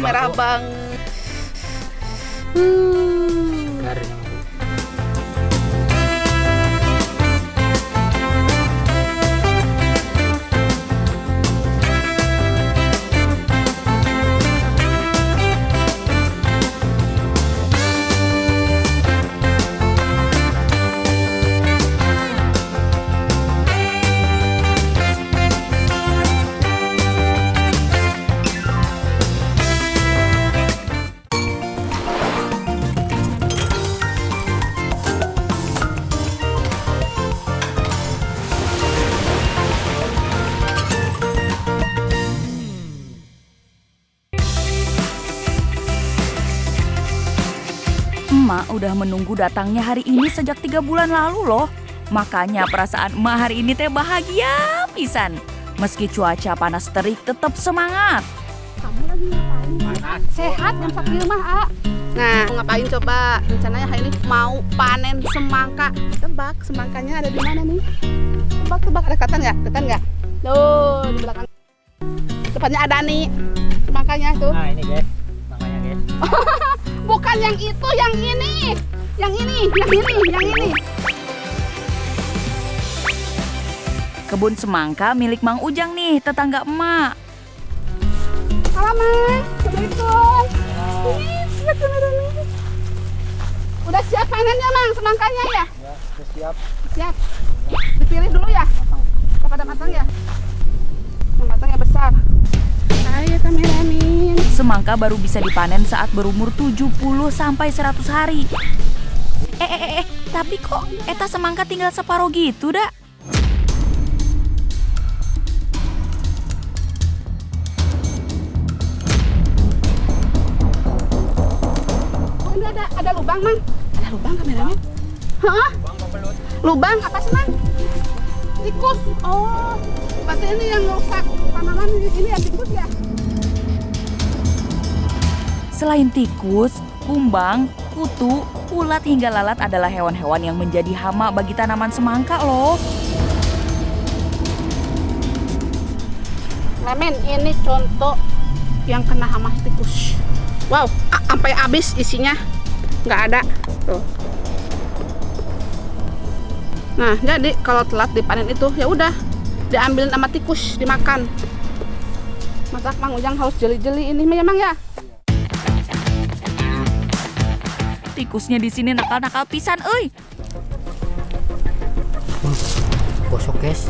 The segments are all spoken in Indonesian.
merah banget. Garing. Emak udah menunggu datangnya hari ini sejak 3 bulan lalu loh. Makanya perasaan emak hari ini teh bahagia pisan. Meski cuaca panas terik tetap semangat. Kamu lagi ngapain? Sehat jam sakit rumah, A. Nah, mau ngapain coba? Rencananya hari ini mau panen semangka. Tebak semangkanya ada di mana nih? Tebak, ada kelihatan nggak? Kelihatan nggak? Tuh, di belakang. Depannya ada nih semangkanya tuh. Nah ini guys, makanya guys. Bukan yang itu, yang ini. Yang ini. Kebun semangka milik Mang Ujang nih, tetangga emak. Halo, Mang. Assalamualaikum. Ini lihat kamera nih. Udah siap panennya, Mang, semangkanya ya? Ya, udah siap. Siap. Dipilih dulu ya? Kepada matang ya? Yang matangnya besar. Ayo kameramin. Semangka baru bisa dipanen saat berumur 70 sampai 100 hari. Tapi kok eta semangka tinggal separuh gitu dah? Oh, ini ada lubang, Mang. Ada lubang kameramin. Hah? Lubang apa sih, Mang? Tikus. Oh, berarti ini yang rusak tanaman ini ya tikus ya? Selain tikus, kumbang, kutu, ulat hingga lalat adalah hewan-hewan yang menjadi hama bagi tanaman semangka loh. Lemen, ini contoh yang kena hama tikus. Wow, sampai habis isinya nggak ada. Tuh. Nah, jadi kalau telat dipanen itu ya udah diambilin sama tikus dimakan. Masak Mang Ujang harus jeli-jeli ini memang ya. Tikusnya di sini nakal-nakal pisan, euy. Gosok guys.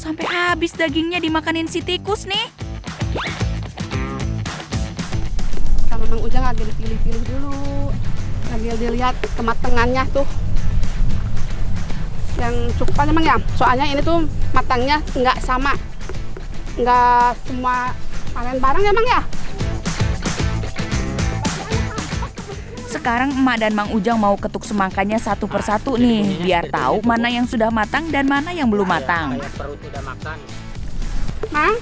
Sampai habis dagingnya dimakanin si tikus nih. Sama Mang Ujang lagi dipilih-pilih dulu. Lagi dilihat kematangannya tuh. Yang cukup aja Mang ya. Soalnya ini tuh matangnya nggak sama. Nggak semua panen bareng ya Mang ya. Sekarang emak dan Mang Ujang mau ketuk semangkanya satu persatu nih, biar tahu mana yang sudah matang dan mana yang belum matang. Kayak perut udah makan. Mang,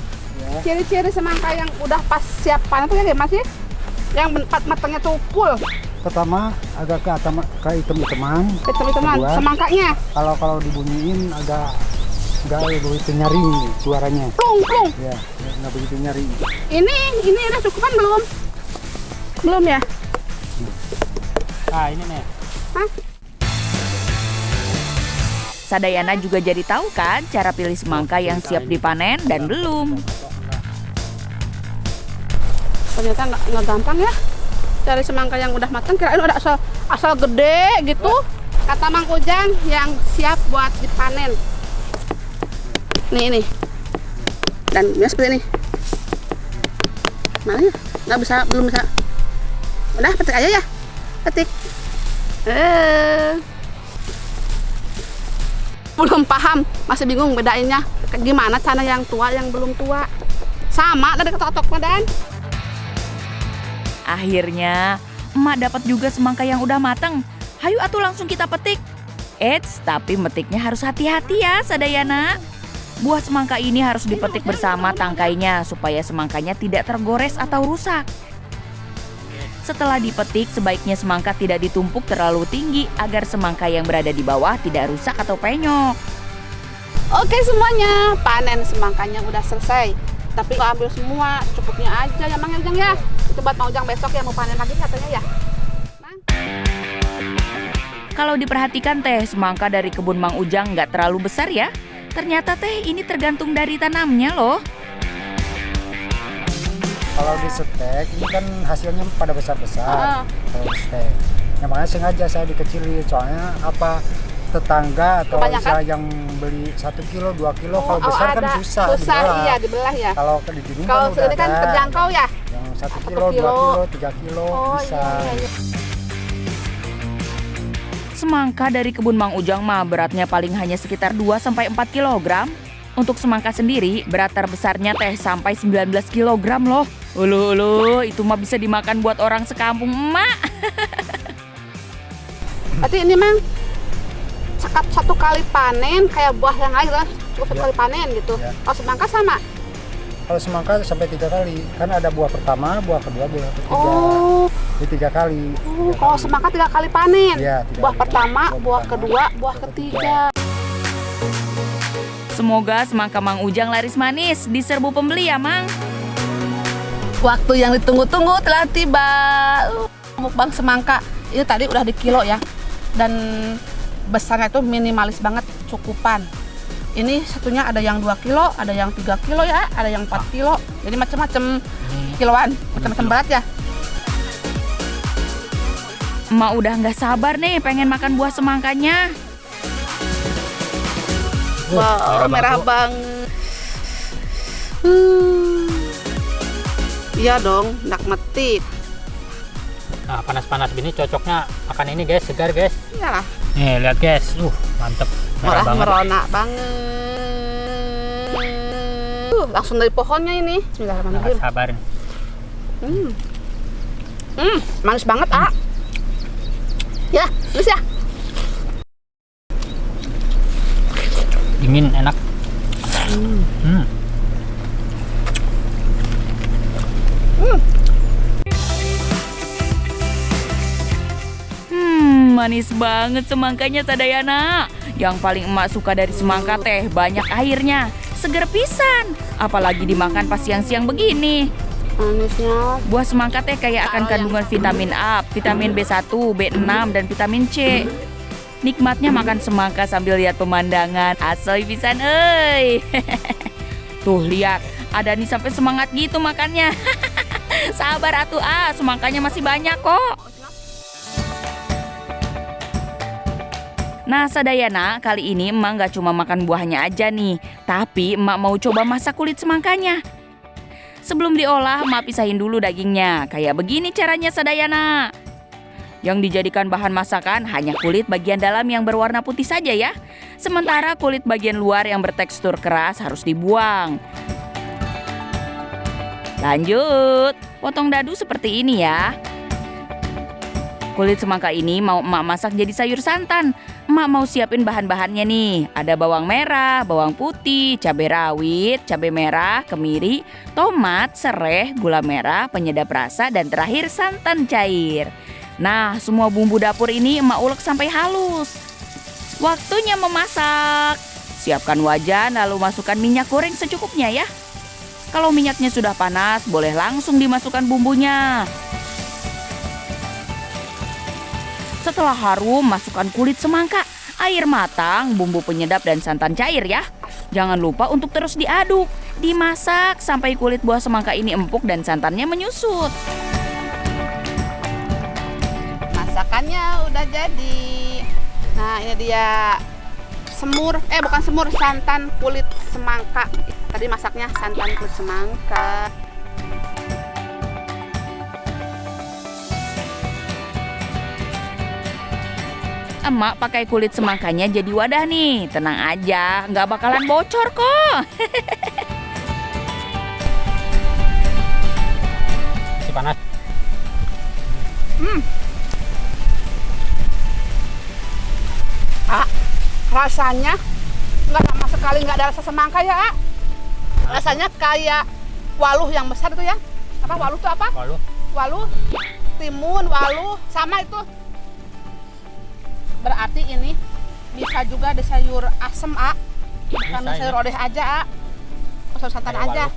ciri-ciri semangka yang udah pas siap panen tuh ya Mas ya? Yang matangnya tuh full. Pertama agak ke atas, ke hitam-hitaman. Teman-teman, Kedua, semangkanya kalau dibunyiin agak nggak begitu nyaring suaranya. plung. Ya, nggak begitu nyaring. Ini udah cukupan belum? Belum ya? Ah ini nih. Hah? Sadayana juga jadi tahu kan cara pilih semangka yang siap dipanen dan belum. Ternyata nggak gampang ya cari semangka yang udah matang. Kirain udah asal gede gitu. Kata Mang Ujang yang siap buat dipanen. Nih. Dan ya seperti ini. Mana ya? Belum bisa. Udah petik aja ya. Petik. Belum paham, masih bingung bedainnya. Gimana cara yang tua yang belum tua. Sama dari ketok-ketok dan. Akhirnya, emak dapat juga semangka yang udah matang. Hayu atuh langsung kita petik. Eits, tapi metiknya harus hati-hati ya, Sadayana. Buah semangka ini harus dipetik bersama tangkainya supaya semangkanya tidak tergores atau rusak. Setelah dipetik, sebaiknya semangka tidak ditumpuk terlalu tinggi agar semangka yang berada di bawah tidak rusak atau penyok. Oke semuanya, panen semangkanya udah selesai. Tapi nggak ambil semua, cukupnya aja ya Mang Ujang ya. Itu buat Mang Ujang besok ya mau panen lagi katanya ya. Mang. Kalau diperhatikan teh semangka dari kebun Mang Ujang nggak terlalu besar ya. Ternyata teh ini tergantung dari tanamnya loh. Kalau di stek ini kan hasilnya pada besar-besar. Kalau di stek, ya makanya sengaja saya dikecilin. Soalnya apa tetangga atau Kebanyakan? yang beli 1 kilo 2 kilo kalau besar kan ada. susah dibelah. Iya dibelah ya. Kalau di gunung Kalau kan udah segini kan ada. terjangkau ya. Yang 1 1 kilo, 2 kilo. kilo, 3 kilo bisa. Iya. Semangka dari kebun Mang Ujang mah beratnya paling hanya sekitar 2-4 kg. Untuk semangka sendiri, berat terbesarnya teh sampai 19 kg loh. Ulu, itu mah bisa dimakan buat orang sekampung emak. Berarti ini Mang sekap 1 kali panen kayak buah yang lain lah, cukup 1 kali panen gitu. Ya. Kalau semangka sama. Kalau semangka sampai 3 kali. Kan ada buah pertama, buah kedua, buah ketiga. Oh, Di 3 kali. kalau semangka 3 kali panen. Iya, 3 Buah kali. pertama, buah pertama, kedua, buah ketiga. Semoga semangka Mang Ujang laris manis, diserbu pembeli ya Mang. Waktu yang ditunggu-tunggu telah tiba. Mukbang semangka. Ini tadi udah di kilo ya. Dan besarnya itu minimalis banget, cukupan. Ini satunya ada yang 2 kilo, ada yang 3 kilo ya, ada yang 4 kilo. Jadi macam-macam kiloan, macam-macam berat ya. Emak udah nggak sabar nih pengen makan buah semangkanya. Wow, merah banget. Iya dong, nak metit. Nah, panas-panas gini cocoknya makan ini guys, segar guys. Iyalah, Nih, lihat guys. Mantep. Merah banget. merona banget. Langsung dari pohonnya ini. Nah, Bismillahirrahmanirrahim. sabarin. Manis banget, ah. Ya, manis ya. Dingin, enak. Manis banget semangkanya Sadayana. Yang paling emak suka dari semangka teh banyak airnya. Seger pisan, apalagi dimakan pas siang-siang begini. Manisnya. Buah semangka teh kaya akan kandungan vitamin A, vitamin B1, B6, dan vitamin C. Nikmatnya makan semangka sambil lihat pemandangan. Asoy pisan euy. Tuh lihat, ada nih sampai semangat gitu makannya. Sabar atuh semangkanya masih banyak kok. Nah Sadayana, kali ini emak gak cuma makan buahnya aja nih, tapi emak mau coba masak kulit semangkanya. Sebelum diolah, emak pisahin dulu dagingnya. Kayak begini caranya Sadayana. Yang dijadikan bahan masakan hanya kulit bagian dalam yang berwarna putih saja ya. Sementara kulit bagian luar yang bertekstur keras harus dibuang. Lanjut, potong dadu seperti ini ya. Kulit semangka ini mau emak masak jadi sayur santan. Emak mau siapin bahan-bahannya nih. Ada bawang merah, bawang putih, cabai rawit, cabai merah, kemiri, tomat, sereh, gula merah, penyedap rasa, dan terakhir santan cair. Nah, semua bumbu dapur ini emak ulek sampai halus. Waktunya memasak. Siapkan wajan lalu masukkan minyak goreng secukupnya ya. Kalau minyaknya sudah panas, boleh langsung dimasukkan bumbunya. Setelah harum, masukkan kulit semangka, air matang, bumbu penyedap, dan santan cair ya. Jangan lupa untuk terus diaduk. Dimasak sampai kulit buah semangka ini empuk dan santannya menyusut. Masakannya udah jadi. Nah, ini dia bukan semur, santan kulit semangka. Tadi masaknya santan kulit semangka. Emak pakai kulit semangkanya jadi wadah nih. Tenang aja, nggak bakalan bocor kok. Masih panas. Rasanya nggak sama sekali nggak ada rasa semangka ya. Rasanya kayak waluh yang besar itu ya. Apa waluh itu apa? Waluh, timun, waluh, sama itu. Berarti ini bisa juga di sayur asem, bukan di sayur odeh aja, sayur santan Kayak aja. waluh.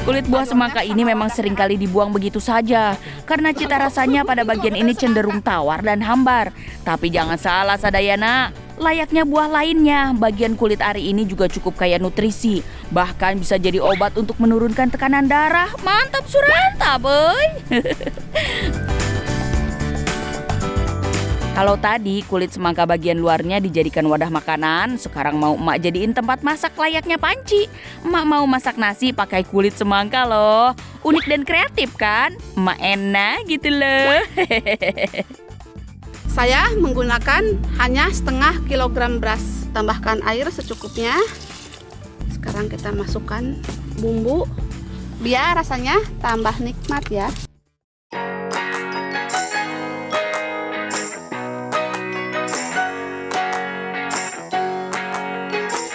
Kulit buah semangka ini memang seringkali dibuang begitu saja karena cita rasanya pada bagian ini cenderung tawar dan hambar. Tapi jangan salah Sadayana, layaknya buah lainnya, bagian kulit ari ini juga cukup kaya nutrisi. Bahkan bisa jadi obat untuk menurunkan tekanan darah. Mantap Suranta, boy. Kalau tadi kulit semangka bagian luarnya dijadikan wadah makanan, sekarang mau emak jadiin tempat masak layaknya panci. Emak mau masak nasi pakai kulit semangka loh. Unik dan kreatif kan? Emak enak gitu loh. Saya menggunakan hanya setengah kilogram beras. Tambahkan air secukupnya. Sekarang kita masukkan bumbu biar rasanya tambah nikmat ya.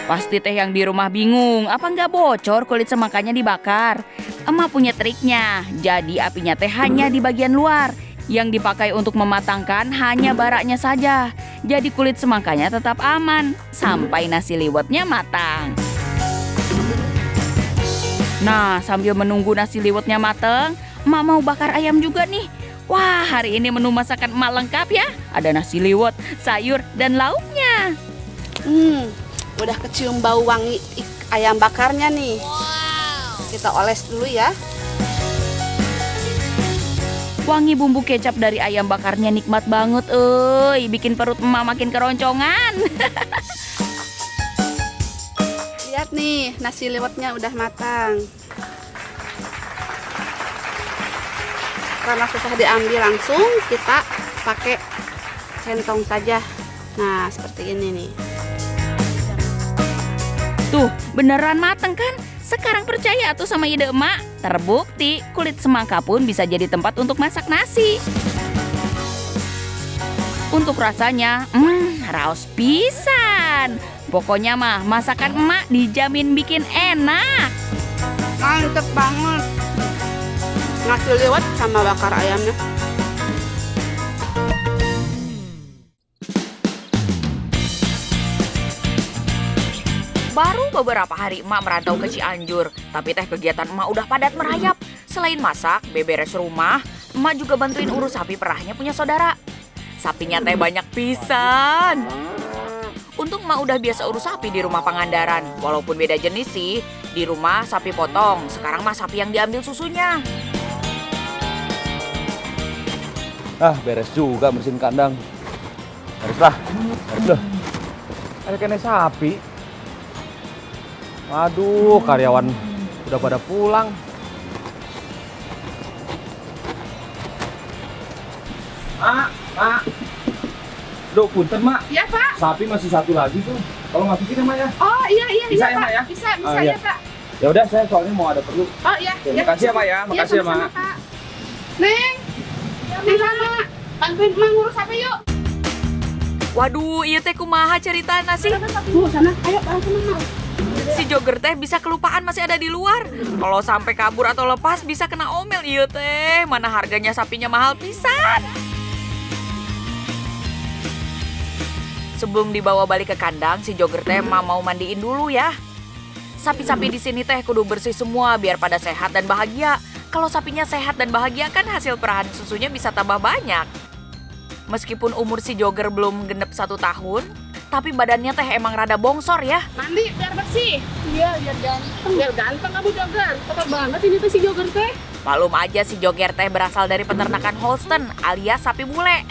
Pasti teh yang di rumah bingung, apa nggak bocor kulit semangkanya dibakar? Emak punya triknya, jadi apinya teh hanya di bagian luar. Yang dipakai untuk mematangkan hanya baraknya saja. Jadi kulit semangkanya tetap aman, sampai nasi liwetnya matang. Nah, sambil menunggu nasi liwetnya matang, emak mau bakar ayam juga nih. Wah, hari ini menu masakan emak lengkap ya. Ada nasi liwet, sayur, dan lauknya. Udah kecium bau wangi ayam bakarnya nih. Kita oles dulu ya. Wangi bumbu kecap dari ayam bakarnya nikmat banget, bikin perut emak makin keroncongan. Lihat nih, nasi liwetnya udah matang. Karena susah diambil langsung, kita pakai centong saja. Nah, seperti ini nih. Tuh, beneran mateng kan? Sekarang percaya tuh sama ide emak. Terbukti, kulit semangka pun bisa jadi tempat untuk masak nasi. Untuk rasanya, raos pisan. Pokoknya mah, masakan emak dijamin bikin enak. Mantep banget. Nasi liwet sama bakar ayamnya. Baru beberapa hari emak merantau ke Cianjur, tapi teh kegiatan emak udah padat merayap. Selain masak, beberes rumah, emak juga bantuin urus sapi perahnya punya saudara. Sapinya teh banyak pisan. Untung emak udah biasa urus sapi di rumah Pangandaran. Walaupun beda jenis sih, di rumah sapi potong, sekarang mah sapi yang diambil susunya. Beres juga bersihin kandang. Beres lah. Ada kena sapi. Aduh, karyawan udah pada pulang. Mak. Duh, punten, Mak. Ya, Pak. Sapi masih satu lagi tuh. Kalau masukin ya, Mak ya. Oh, iya, Bisa ya, Pak. Mak ya? Bisa Ah, ya, iya. Pak. Ya udah, saya soalnya mau ada perlu. Oh, iya. Oke, makasih ya, Mak ya. Makasih ya, sama-sama, Mak. Pak. Neng sama. Bantuin emak ngurus apa yuk? Waduh, iya teh kumaha ceritana sih? Sana. Ayo, sama Mak. Si jogger teh bisa kelupaan masih ada di luar. Kalau sampai kabur atau lepas bisa kena omel iya teh. Mana harganya sapinya mahal pisan. Sebelum dibawa balik ke kandang, si jogger teh mau mandiin dulu ya. Sapi-sapi di sini teh kudu bersih semua biar pada sehat dan bahagia. Kalau sapinya sehat dan bahagia kan hasil perahan susunya bisa tambah banyak. Meskipun umur si jogger belum genep 1 tahun, tapi badannya teh emang rada bongsor ya. Mandi biar bersih. Iya, biar ganteng. Biar ganteng kamu jogger. Kotor banget ini tuh si jogger teh. Malum aja si jogger teh berasal dari peternakan Holstein alias sapi bule.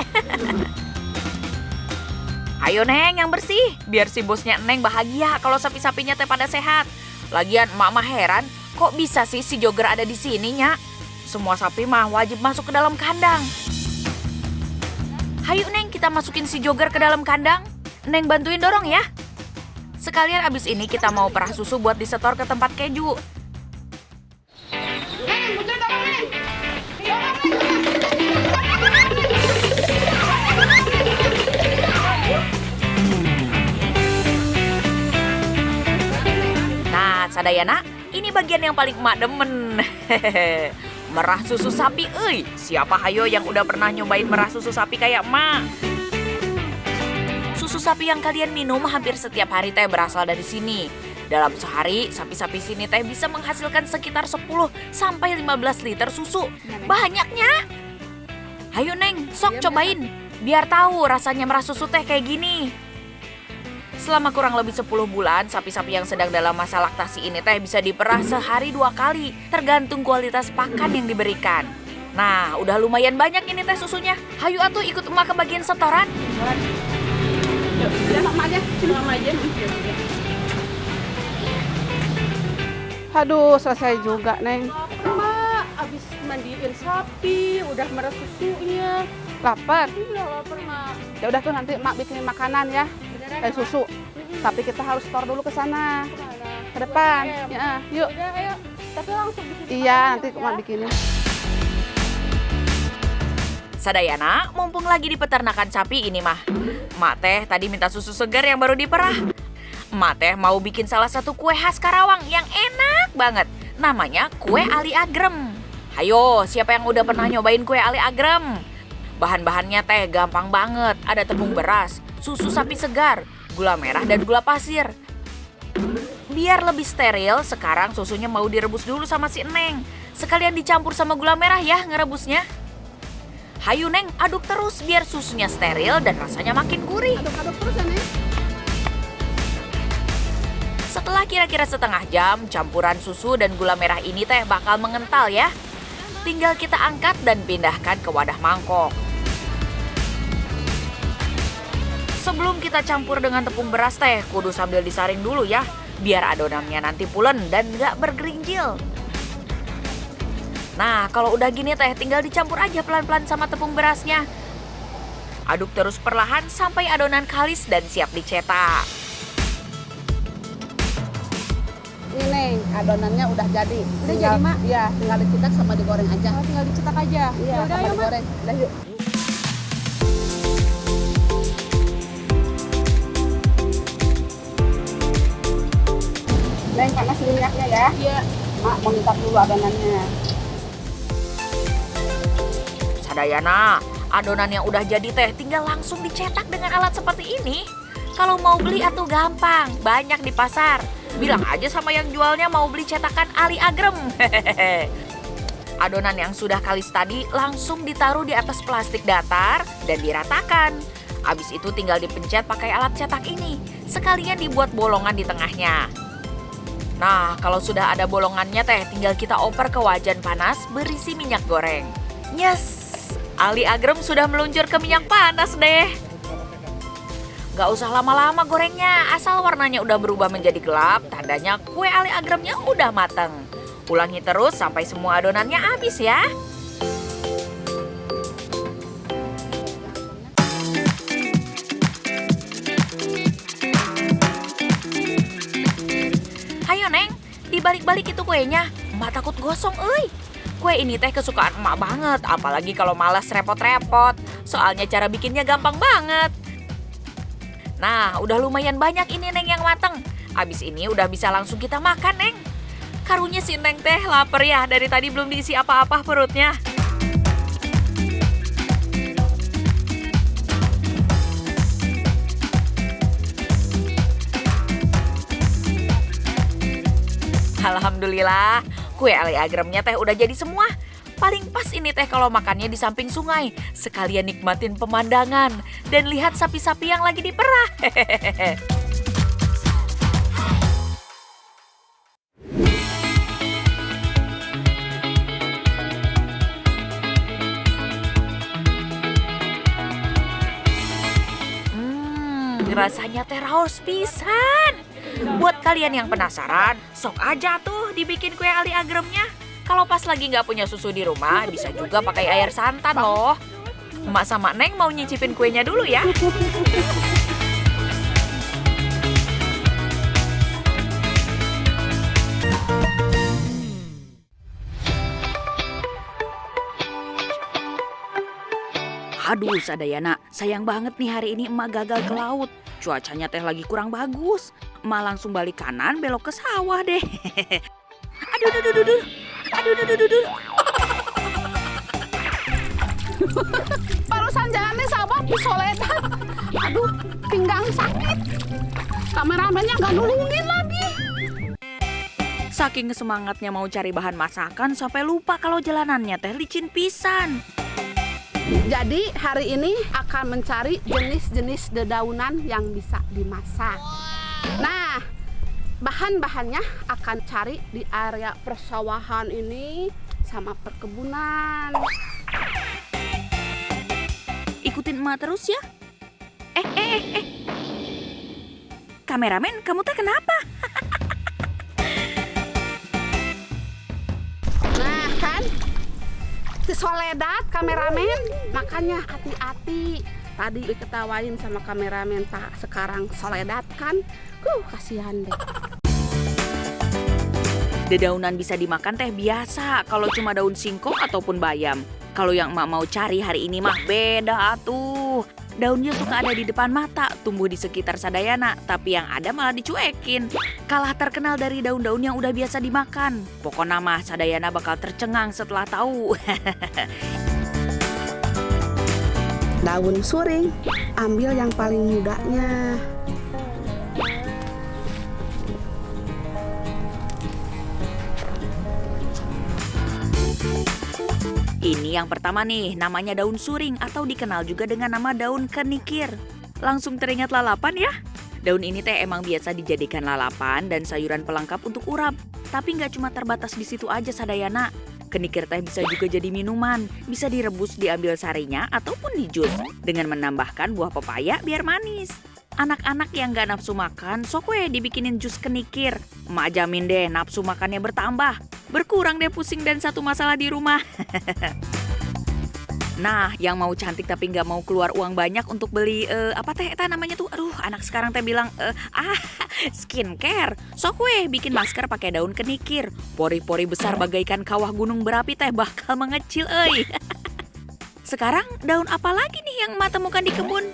Ayo Neng yang bersih, biar si bosnya Neng bahagia kalau sapi-sapinya teh pada sehat. Lagian emak mah heran, kok bisa sih si jogger ada di sini nya? Semua sapi mah wajib masuk ke dalam kandang. Hayu Neng kita masukin si jogger ke dalam kandang. Neng bantuin dorong ya. Sekalian abis ini kita mau perah susu buat disetor ke tempat keju. Neng, betul dorong Neng. Nah, Sadayana, ini bagian yang paling emak demen. Merah susu sapi, euy. Siapa hayo yang udah pernah nyobain merah susu sapi kayak emak? Susu sapi yang kalian minum hampir setiap hari teh berasal dari sini. Dalam sehari, sapi-sapi sini teh bisa menghasilkan sekitar 10 sampai 15 liter susu. Banyaknya. Hayo Neng, sok cobain. Biar tahu rasanya merah susu teh kayak gini. Selama kurang lebih 10 bulan, sapi-sapi yang sedang dalam masa laktasi ini teh bisa diperah sehari 2 kali, tergantung kualitas pakan yang diberikan. Nah, udah lumayan banyak ini teh susunya. Hayu atuh ikut emak ke bagian setoran. Ya, Mak aja. Sini Mak aja. Aduh, selesai juga, Neng. Mak, abis mandiin sapi, udah merah susunya. Lapar. Iya, lapar, Mak. Ya udah tuh nanti Mak bikinin makanan ya. Kayak susu. Tapi kita harus store dulu ke sana. Ke depan. Ya, yuk. Udah, ayo. Tapi langsung bikin Iya, makanan nanti ya, Mak bikinin. Sadayana, mumpung lagi di peternakan sapi ini mah. Emak teh tadi minta susu segar yang baru diperah. Emak teh mau bikin salah satu kue khas Karawang yang enak banget. Namanya kue Ali Agrem. Hayo, siapa yang udah pernah nyobain kue Ali Agrem? Bahan-bahannya teh gampang banget. Ada tepung beras, susu sapi segar, gula merah dan gula pasir. Biar lebih steril, sekarang susunya mau direbus dulu sama si Neng. Sekalian dicampur sama gula merah ya ngerebusnya. Hayu Neng, aduk terus biar susunya steril dan rasanya makin gurih. Aduk-aduk terus ya, Neng. Setelah kira-kira setengah jam, campuran susu dan gula merah ini teh bakal mengental ya. Tinggal kita angkat dan pindahkan ke wadah mangkok. Sebelum kita campur dengan tepung beras teh, kudu sambil disaring dulu ya. Biar adonannya nanti pulen dan nggak bergerinjil. Nah, kalau udah gini teh tinggal dicampur aja pelan-pelan sama tepung berasnya. Aduk terus perlahan sampai adonan kalis dan siap dicetak. Ini Neng, adonannya udah jadi. Udah jadi, Mak? Iya, tinggal dicetak sama digoreng aja. Oh, tinggal dicetak aja. Iya, Ya udah, sama ayo, Mak. digoreng. Udah yuk. Neng, panas minyaknya ya. Iya. Mak mau minta dulu adonannya. Sadayana, adonan yang udah jadi teh tinggal langsung dicetak dengan alat seperti ini. Kalau mau beli atuh gampang, banyak di pasar. Bilang aja sama yang jualnya mau beli cetakan Ali Agrem. Adonan yang sudah kalis tadi langsung ditaruh di atas plastik datar dan diratakan. Abis itu tinggal dipencet pakai alat cetak ini. Sekalian dibuat bolongan di tengahnya. Nah, kalau sudah ada bolongannya teh, tinggal kita oper ke wajan panas berisi minyak goreng. Yes! Ali Agrem sudah meluncur ke minyak panas deh. Gak usah lama-lama gorengnya, asal warnanya udah berubah menjadi gelap, tandanya kue Ali Agremnya udah mateng. Ulangi terus sampai semua adonannya habis ya. Hayo Neng, dibalik-balik itu kuenya, emak takut gosong euy. Kue ini teh kesukaan emak banget, apalagi kalau malas repot-repot. Soalnya cara bikinnya gampang banget. Nah, udah lumayan banyak ini Neng yang mateng. Abis ini udah bisa langsung kita makan, Neng. Karunya si Neng teh lapar ya, dari tadi belum diisi apa-apa perutnya. Alhamdulillah, kue Ali Agremnya teh udah jadi semua. Paling pas ini teh kalau makannya di samping sungai. Sekalian nikmatin pemandangan dan lihat sapi-sapi yang lagi diperah. Rasanya teh raos pisan. Buat kalian yang penasaran, sok aja tuh dibikin kue Ali Agremnya. Kalau pas lagi nggak punya susu di rumah, bisa juga pakai air santan loh. Emak sama Neng mau nyicipin kuenya dulu ya. Aduh Sadayana, sayang banget nih hari ini emak gagal ke laut. Cuacanya teh lagi kurang bagus. Emak langsung balik kanan belok ke sawah deh. Aduh. Barusan jalannya sawah pisoletan. Aduh, pinggang sakit. Kameramennya nggak nulungin lagi. Saking semangatnya mau cari bahan masakan sampai lupa kalau jalanannya teh licin pisan. Jadi hari ini akan mencari jenis-jenis dedaunan yang bisa dimasak. Nah, bahan-bahannya akan cari di area persawahan ini sama perkebunan. Ikutin emak terus ya. Kameramen, kamu teh kenapa? Nah kan, si Soledad kameramen, makanya hati-hati. Tadi diketawain sama kameramen Pak, sekarang Soledad kan, kasihan deh. Dedaunan bisa dimakan teh biasa kalau cuma daun singkong ataupun bayam. Kalau yang emak mau cari hari ini mah beda atuh. Daunnya suka ada di depan mata, tumbuh di sekitar Sadayana, tapi yang ada malah dicuekin. Kalah terkenal dari daun-daun yang udah biasa dimakan. Pokoknya mah Sadayana bakal tercengang setelah tahu. Daun suring, ambil yang paling mudanya. Ini yang pertama nih, namanya daun suring atau dikenal juga dengan nama daun kenikir. Langsung teringat lalapan ya? Daun ini teh emang biasa dijadikan lalapan dan sayuran pelengkap untuk urap. Tapi nggak cuma terbatas di situ aja Sadayana. Kenikir teh bisa juga jadi minuman, bisa direbus diambil sarinya ataupun di jus dengan menambahkan buah pepaya biar manis. Anak-anak yang nggak nafsu makan, sok weh dibikinin jus kenikir. Emak jamin deh nafsu makannya bertambah. Berkurang deh pusing dan satu masalah di rumah. Nah, yang mau cantik tapi nggak mau keluar uang banyak untuk beli apa teh eta namanya tuh? Aduh, anak sekarang teh bilang skincare. Sok weh bikin masker pakai daun kenikir. Pori-pori besar bagaikan kawah gunung berapi teh bakal mengecil euy. Sekarang daun apa lagi nih yang emak temukan di kebun?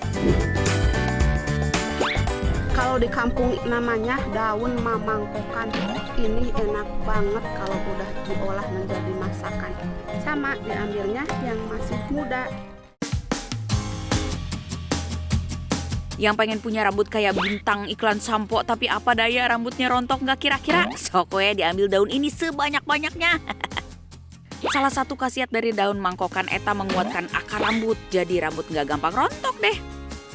Kalau di kampung namanya daun mamangkokan. Ini enak banget kalau udah diolah menjadi masakan. Sama diambilnya yang masih muda. Yang pengen punya rambut kayak bintang iklan sampo tapi apa daya rambutnya rontok nggak kira-kira? Sok we diambil daun ini sebanyak-banyaknya. Salah satu khasiat dari daun mangkokan eta menguatkan akar rambut, jadi rambut nggak gampang rontok deh.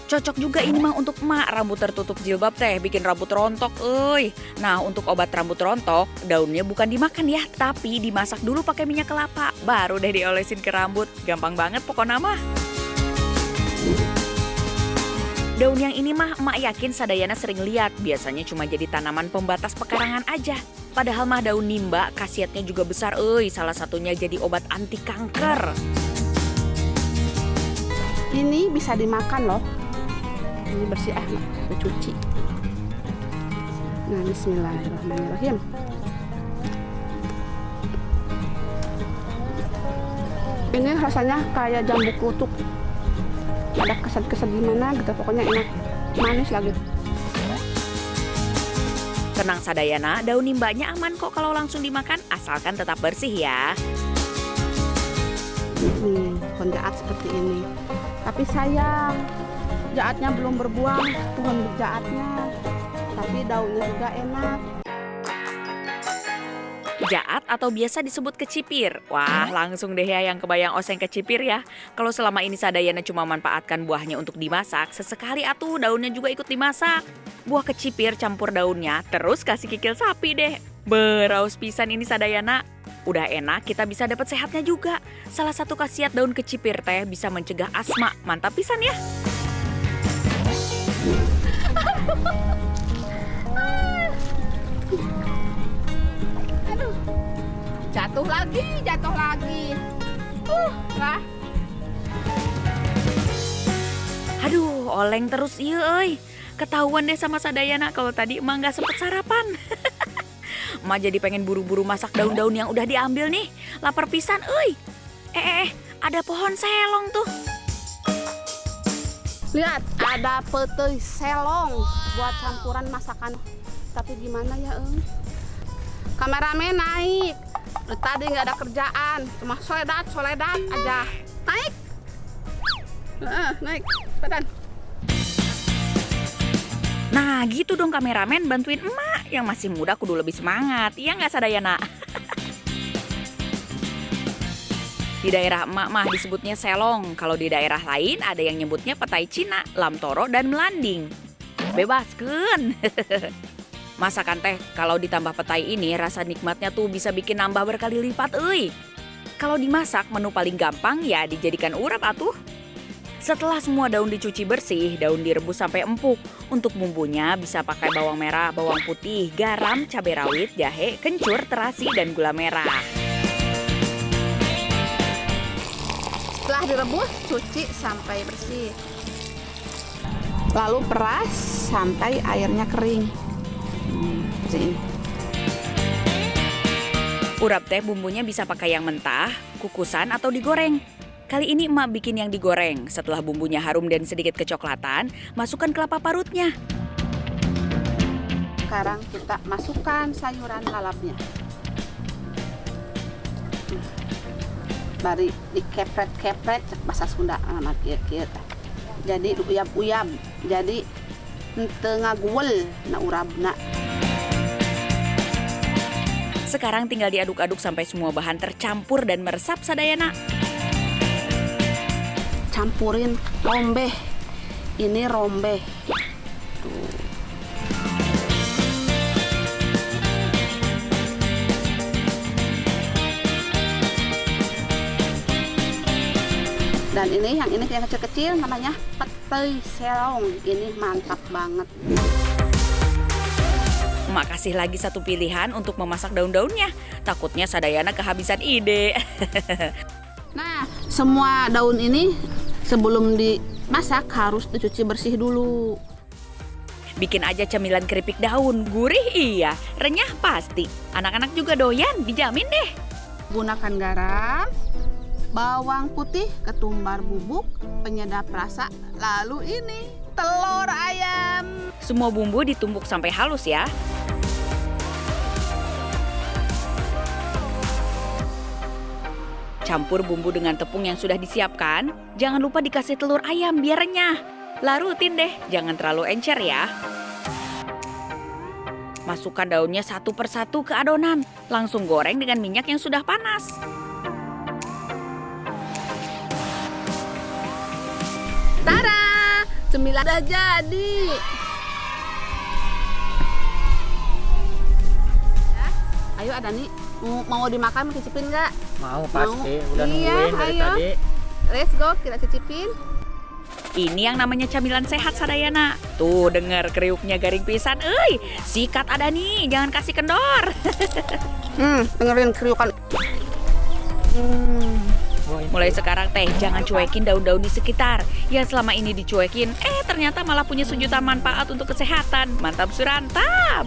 Cocok juga ini mah untuk emak, rambut tertutup jilbab teh bikin rambut rontok euy. Nah, untuk obat rambut rontok, daunnya bukan dimakan ya, tapi dimasak dulu pakai minyak kelapa, baru deh diolesin ke rambut. Gampang banget pokoknya mah. Daun yang ini mah emak yakin Sadayana sering lihat, biasanya cuma jadi tanaman pembatas pekarangan aja. Padahal mah daun nimba khasiatnya juga besar euy, salah satunya jadi obat anti kanker. Ini bisa dimakan loh. Ini bersih dicuci. Nah, bismillahirrahmanirrahim. Ini rasanya kayak jambu klutuk. Ada kesan-kesan gimana gitu, pokoknya enak. Manis lagi. Tenang Sadayana, daun nimbanya aman kok kalau langsung dimakan, asalkan tetap bersih ya. Nih, pohon jaat seperti ini. Tapi sayang, jaatnya belum berbuah, pohon jaatnya. Tapi daunnya juga enak. Jaat atau biasa disebut kecipir. Wah, langsung deh ya yang kebayang oseng kecipir ya. Kalau selama ini Sadayana cuma manfaatkan buahnya untuk dimasak, sesekali atuh daunnya juga ikut dimasak. Buah kecipir campur daunnya, terus kasih kikil sapi deh. Beraus pisan ini Sadayana. Udah enak, kita bisa dapat sehatnya juga. Salah satu khasiat daun kecipir teh bisa mencegah asma. Mantap pisan ya. Aduh, jatuh lagi. Lah. Aduh, oleng terus iya euy. Ketahuan deh sama Sadayana kalau tadi emak nggak sempet sarapan. Emak jadi pengen buru-buru masak daun-daun yang udah diambil nih. Lapar pisan euy. Ada pohon selong tuh. Lihat, ada petei selong buat campuran masakan. Tapi gimana ya, Kameramen naik. Tadi nggak ada kerjaan, cuma soledad aja. Naik. Naik, badan. Nah gitu dong kameramen, bantuin emak. yang masih muda kudu lebih semangat. Iya nggak Sadayana? Di daerah emak mah disebutnya selong. Kalau di daerah lain ada yang nyebutnya petai Cina, lamtoro, dan melanding. Bebaskeun. Masakan teh kalau ditambah petai ini rasa nikmatnya tuh bisa bikin nambah berkali lipat euy. Kalau dimasak menu paling gampang ya dijadikan urap atuh. Setelah semua daun dicuci bersih, daun direbus sampai empuk. Untuk bumbunya bisa pakai bawang merah, bawang putih, garam, cabai rawit, jahe, kencur, terasi, dan gula merah. Setelah direbus, cuci sampai bersih. Lalu peras sampai airnya kering. Seperti ini. Urap teh bumbunya bisa pakai yang mentah, kukusan, atau digoreng. Kali ini emak bikin yang digoreng. Setelah bumbunya harum dan sedikit kecoklatan, masukkan kelapa parutnya. Sekarang kita masukkan sayuran lalapnya. Bari dikepret-kepret bahasa Sunda nama kieu. Jadi uyab-uyab. Jadi teu ngaguel na urabna. Sekarang tinggal diaduk-aduk sampai semua bahan tercampur dan meresap Sadayana. Campurin rombeh. Ini rombeh. Tuh. Dan ini yang kecil-kecil namanya petai selong. Ini mantap banget. Emak kasih lagi satu pilihan untuk memasak daun-daunnya. Takutnya Sadayana kehabisan ide. Nah, semua daun ini sebelum dimasak harus dicuci bersih dulu. Bikin aja cemilan keripik daun, gurih iya, renyah pasti. Anak-anak juga doyan, dijamin deh. Gunakan garam, bawang putih, ketumbar bubuk, penyedap rasa, lalu ini telur ayam. Semua bumbu ditumbuk sampai halus ya. Campur bumbu dengan tepung yang sudah disiapkan. Jangan lupa dikasih telur ayam biar renyah. Larutin deh, jangan terlalu encer ya. Masukkan daunnya satu persatu ke adonan. Langsung goreng dengan minyak yang sudah panas. Tada! Cemilan udah jadi. Ya, ayo ada nih, mau dimakan, mau cicipin nggak? Mau pasti, Mau. udah Iya, nungguin dari ayo. tadi. Let's go, kita cicipin. Ini yang namanya camilan sehat Sadayana. Tuh denger kriuknya garing pisan. Sikat ada nih, jangan kasih kendor. Dengerin kriukan. Mulai sekarang teh jangan cuekin daun-daun di sekitar. Yang selama ini dicuekin, ternyata malah punya sejuta manfaat untuk kesehatan. Mantap surantap.